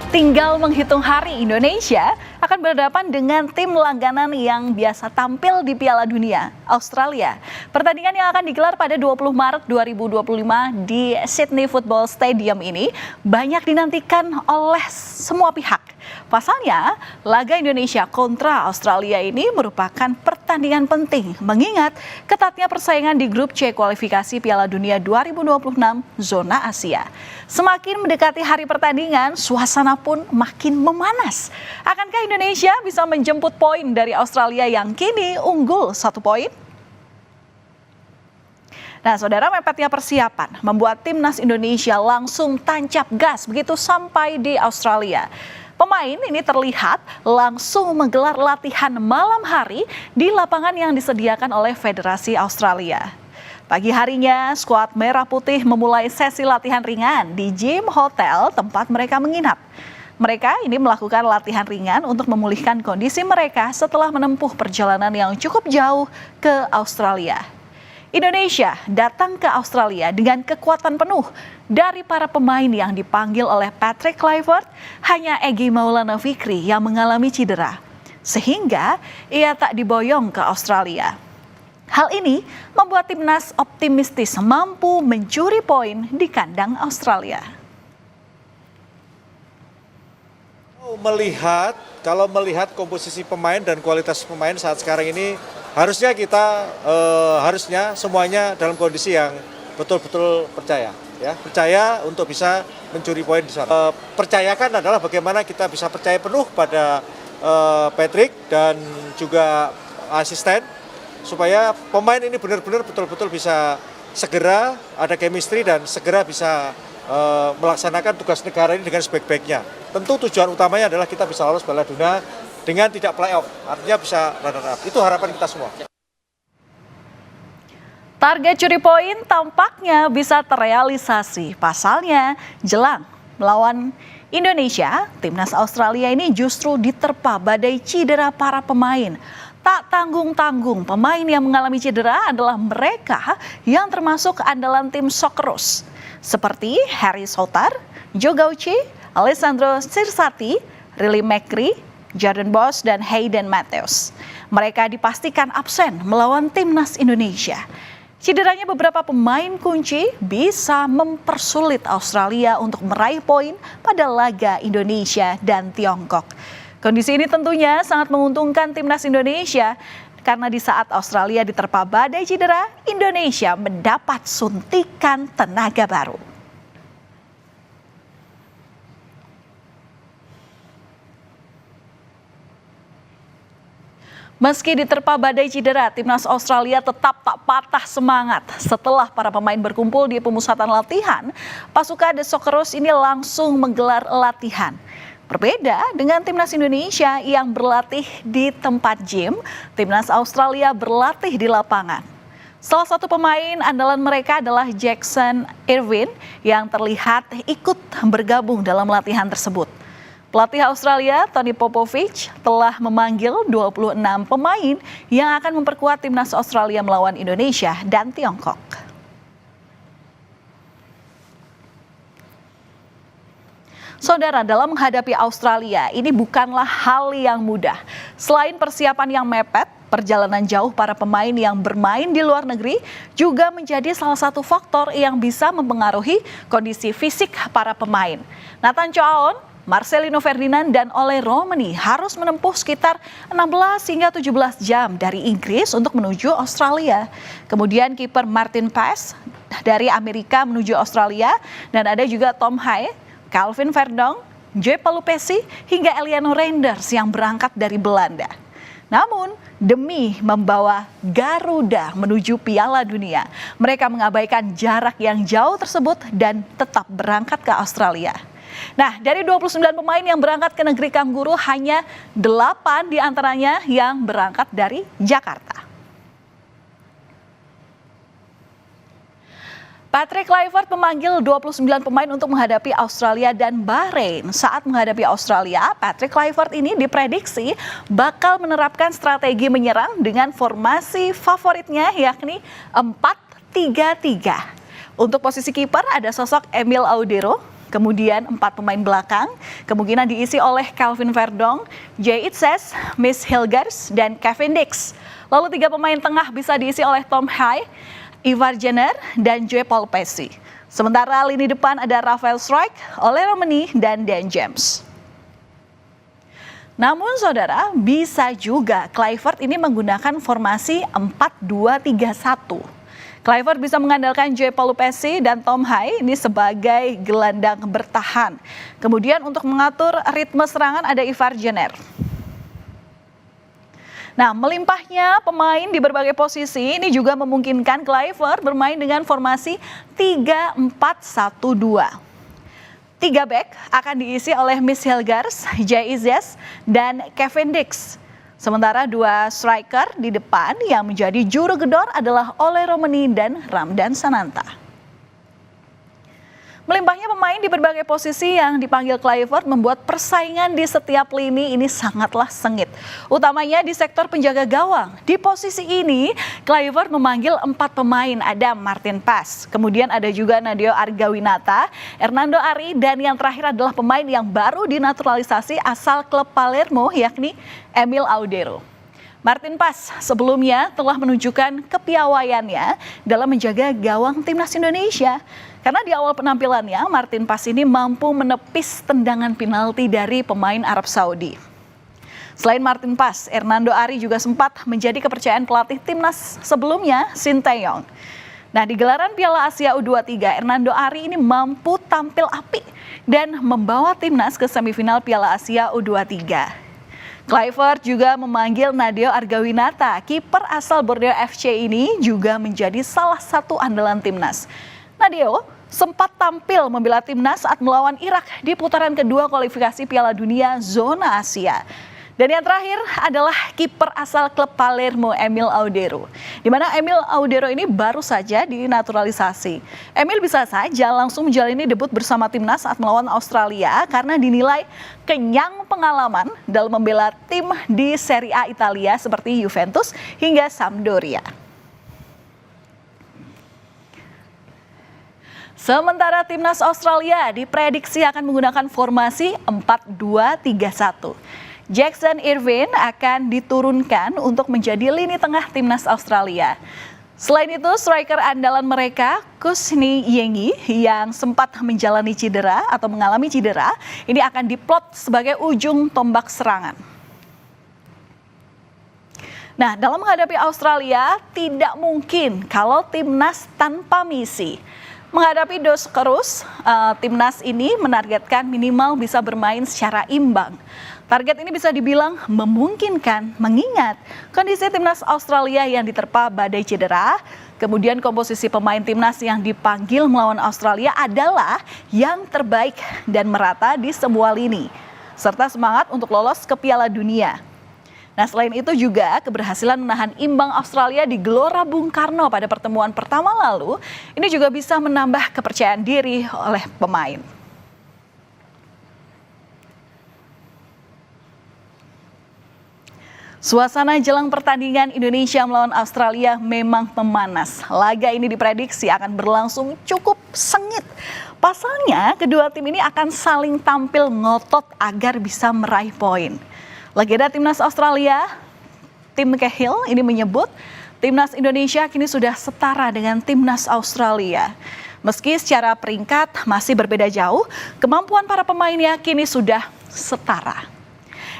Tinggal menghitung hari, Indonesia akan berhadapan dengan tim langganan yang biasa tampil di Piala Dunia, Australia. Pertandingan yang akan digelar pada 20 Maret 2025 di Sydney Football Stadium ini banyak dinantikan oleh semua pihak. Pasalnya, laga Indonesia kontra Australia ini merupakan pertandingan penting mengingat ketatnya persaingan di grup C kualifikasi Piala Dunia 2026 zona Asia. Semakin mendekati hari pertandingan, suasana pun makin memanas. Akankah Indonesia bisa menjemput poin dari Australia yang kini unggul 1 poin? Nah, saudara, mepetnya persiapan membuat timnas Indonesia langsung tancap gas begitu sampai di Australia. Pemain ini terlihat langsung menggelar latihan malam hari di lapangan yang disediakan oleh Federasi Australia. Pagi harinya, skuad Merah Putih memulai sesi latihan ringan di gym hotel tempat mereka menginap. Mereka ini melakukan latihan ringan untuk memulihkan kondisi mereka setelah menempuh perjalanan yang cukup jauh ke Australia. Indonesia datang ke Australia dengan kekuatan penuh dari para pemain yang dipanggil oleh Patrick Kluivert, hanya Egy Maulana Fikri yang mengalami cedera, sehingga ia tak diboyong ke Australia. Hal ini membuat timnas optimistis mampu mencuri poin di kandang Australia. Kalau melihat komposisi pemain dan kualitas pemain saat sekarang ini, harusnya kita semuanya dalam kondisi yang betul-betul percaya, ya, percaya untuk bisa mencuri poin di sana. Percayakan adalah bagaimana kita bisa percaya penuh pada Patrick dan juga asisten, supaya pemain ini benar-benar betul-betul bisa segera ada chemistry dan segera bisa melaksanakan tugas negara ini dengan sebaik-baiknya. Tentu tujuan utamanya adalah kita bisa lolos Piala Dunia dengan tidak playoff, artinya bisa runner up. Itu harapan kita semua. Target curi poin tampaknya bisa terrealisasi. Pasalnya, jelang melawan Indonesia, timnas Australia ini justru diterpa badai cedera para pemain. Tak tanggung-tanggung, pemain yang mengalami cedera adalah mereka yang termasuk andalan tim Socceroos, seperti Harry Souttar, Joe Gauci, Alessandro Sirsati, Riley McGree, Jordan Bosch, dan Hayden Matthews. Mereka dipastikan absen melawan timnas Indonesia. Cederanya beberapa pemain kunci bisa mempersulit Australia untuk meraih poin pada laga Indonesia dan Tiongkok. Kondisi ini tentunya sangat menguntungkan timnas Indonesia karena di saat Australia diterpa badai cedera, Indonesia mendapat suntikan tenaga baru. Meski diterpa badai cedera, timnas Australia tetap tak patah semangat. Setelah para pemain berkumpul di pemusatan latihan, pasukan The Socceroos ini langsung menggelar latihan. Berbeda dengan timnas Indonesia yang berlatih di tempat gym, timnas Australia berlatih di lapangan. Salah satu pemain andalan mereka adalah Jackson Irvine yang terlihat ikut bergabung dalam latihan tersebut. Pelatih Australia, Tony Popovic, telah memanggil 26 pemain yang akan memperkuat timnas Australia melawan Indonesia dan Tiongkok. Saudara, dalam menghadapi Australia, ini bukanlah hal yang mudah. Selain persiapan yang mepet, perjalanan jauh para pemain yang bermain di luar negeri juga menjadi salah satu faktor yang bisa mempengaruhi kondisi fisik para pemain. Nathan Choaon, Marcelino Ferdinand, dan Ole Romani harus menempuh sekitar 16 hingga 17 jam dari Inggris untuk menuju Australia. Kemudian kiper Martin Paes dari Amerika menuju Australia, dan ada juga Tom Haye, Calvin Verdong, Joe Palupesi, hingga Eliano Reinders yang berangkat dari Belanda. Namun, demi membawa Garuda menuju Piala Dunia, mereka mengabaikan jarak yang jauh tersebut dan tetap berangkat ke Australia. Nah, dari 29 pemain yang berangkat ke negeri Kangguru, hanya 8 diantaranya yang berangkat dari Jakarta. Patrick Kluivert memanggil 29 pemain untuk menghadapi Australia dan Bahrain. Saat menghadapi Australia, Patrick Kluivert ini diprediksi bakal menerapkan strategi menyerang dengan formasi favoritnya, yakni 4-3-3. Untuk posisi kiper ada sosok Emil Audero, Kemudian 4 pemain belakang kemungkinan diisi oleh Calvin Verdong, Jay Itzes, Miss Hilgers, dan Kevin Dix. Lalu 3 pemain tengah bisa diisi oleh Tom Hai, Ivar Jenner, dan Joe Paul Pesci. Sementara lini depan ada Rafael Struijk, Ole Romani, dan Dan James. Namun saudara, bisa juga Kluivert ini menggunakan formasi 4-2-3-1. Kluivert bisa mengandalkan Joe Paul Pesci dan Tom Hai ini sebagai gelandang bertahan. Kemudian untuk mengatur ritme serangan ada Ivar Jenner. Nah, melimpahnya pemain di berbagai posisi ini juga memungkinkan Kluivert bermain dengan formasi 3-4-1-2. 3 back akan diisi oleh Miss Hilgers, Jay Itzes, dan Kevin Dix. Sementara 2 striker di depan yang menjadi juru gedor adalah Ole Romani dan Ramdan Sananta. Melimpahnya pemain di berbagai posisi yang dipanggil Kluivert membuat persaingan di setiap lini ini sangatlah sengit. Utamanya di sektor penjaga gawang. Di posisi ini, Kluivert memanggil 4 pemain. Ada Martin Pas, kemudian ada juga Nadio Argawinata, Hernando Ari, dan yang terakhir adalah pemain yang baru dinaturalisasi asal klub Palermo, yakni Emil Audero. Martin Pas sebelumnya telah menunjukkan kepiawaiannya dalam menjaga gawang timnas Indonesia. Karena di awal penampilannya, Martin Pas ini mampu menepis tendangan penalti dari pemain Arab Saudi. Selain Martin Pas, Hernando Ari juga sempat menjadi kepercayaan pelatih timnas sebelumnya, Sinteyong. Nah, di gelaran Piala Asia U23, Hernando Ari ini mampu tampil apik dan membawa timnas ke semifinal Piala Asia U23. Kluivert juga memanggil Nadio Argawinata, kiper asal Borneo FC ini juga menjadi salah satu andalan timnas. Nadio sempat tampil membela timnas saat melawan Irak di putaran kedua kualifikasi Piala Dunia Zona Asia. Dan yang terakhir adalah kiper asal klub Palermo, Emil Audero. Di mana Emil Audero ini baru saja dinaturalisasi. Emil bisa saja langsung menjalani debut bersama timnas saat melawan Australia karena dinilai kenyang pengalaman dalam membela tim di Serie A Italia seperti Juventus hingga Sampdoria. Sementara timnas Australia diprediksi akan menggunakan formasi 4-2-3-1. Jackson Irvine akan diturunkan untuk menjadi lini tengah timnas Australia. Selain itu, striker andalan mereka, Kusni Yengi, yang sempat menjalani cedera atau mengalami cedera, ini akan diplot sebagai ujung tombak serangan. Nah, dalam menghadapi Australia, tidak mungkin kalau timnas tanpa misi. Menghadapi Dos Kerus, timnas ini menargetkan minimal bisa bermain secara imbang. Target ini bisa dibilang memungkinkan mengingat kondisi timnas Australia yang diterpa badai cedera, kemudian komposisi pemain timnas yang dipanggil melawan Australia adalah yang terbaik dan merata di semua lini, serta semangat untuk lolos ke Piala Dunia. Nah, selain itu juga keberhasilan menahan imbang Australia di Gelora Bung Karno pada pertemuan pertama lalu, ini juga bisa menambah kepercayaan diri oleh pemain. Suasana jelang pertandingan Indonesia melawan Australia memang memanas. Laga ini diprediksi akan berlangsung cukup sengit. Pasalnya, kedua tim ini akan saling tampil ngotot agar bisa meraih poin. Legenda timnas Australia, Tim Cahill, ini menyebut timnas Indonesia kini sudah setara dengan timnas Australia. Meski secara peringkat masih berbeda jauh, kemampuan para pemainnya kini sudah setara.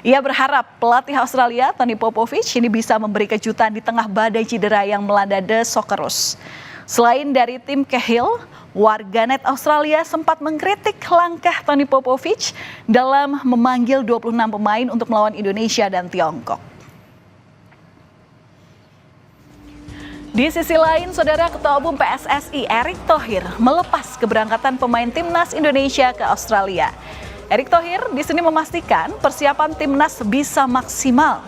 Ia berharap pelatih Australia, Tony Popovic, ini bisa memberi kejutan di tengah badai cedera yang melanda The Socceroos. Selain dari tim Cahill, warganet Australia sempat mengkritik langkah Tony Popovic dalam memanggil 26 pemain untuk melawan Indonesia dan Tiongkok. Di sisi lain, Saudara Ketua Umum PSSI Erick Thohir melepas keberangkatan pemain timnas Indonesia ke Australia. Erick Thohir di sini memastikan persiapan timnas bisa maksimal.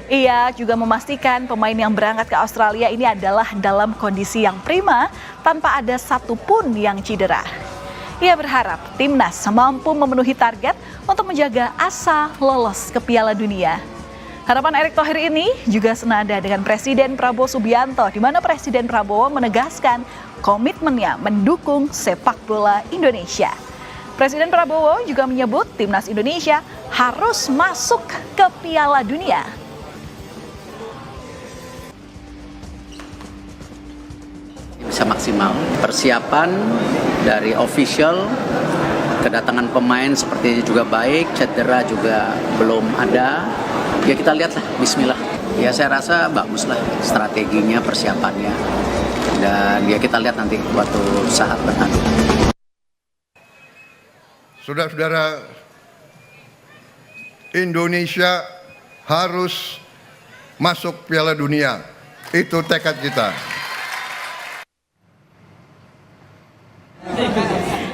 Ia juga memastikan pemain yang berangkat ke Australia ini adalah dalam kondisi yang prima tanpa ada satupun yang cedera. Ia berharap timnas mampu memenuhi target untuk menjaga asa lolos ke Piala Dunia. Harapan Erick Thohir ini juga senada dengan Presiden Prabowo Subianto, di mana Presiden Prabowo menegaskan komitmennya mendukung sepak bola Indonesia. Presiden Prabowo juga menyebut timnas Indonesia harus masuk ke Piala Dunia. Bisa maksimal. Persiapan dari official, kedatangan pemain sepertinya juga baik, cedera juga belum ada. Ya kita lihatlah, bismillah. Ya saya rasa baguslah strateginya, persiapannya. Dan ya kita lihat nanti waktu saat bertanding. Saudara-saudara, Indonesia harus masuk Piala Dunia. Itu tekad kita.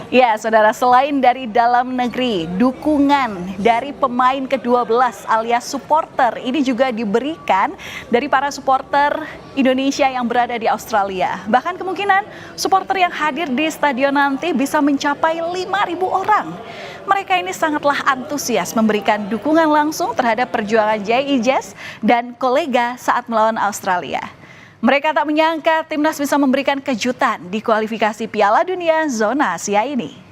Ya, saudara, selain dari dalam negeri, dukungan dari pemain ke-12 alias supporter ini juga diberikan dari para supporter Indonesia yang berada di Australia. Bahkan kemungkinan supporter yang hadir di stadion nanti bisa mencapai 5.000 orang. Mereka ini sangatlah antusias memberikan dukungan langsung terhadap perjuangan J.I. Jazz dan kolega saat melawan Australia. Mereka tak menyangka timnas bisa memberikan kejutan di kualifikasi Piala Dunia zona Asia ini.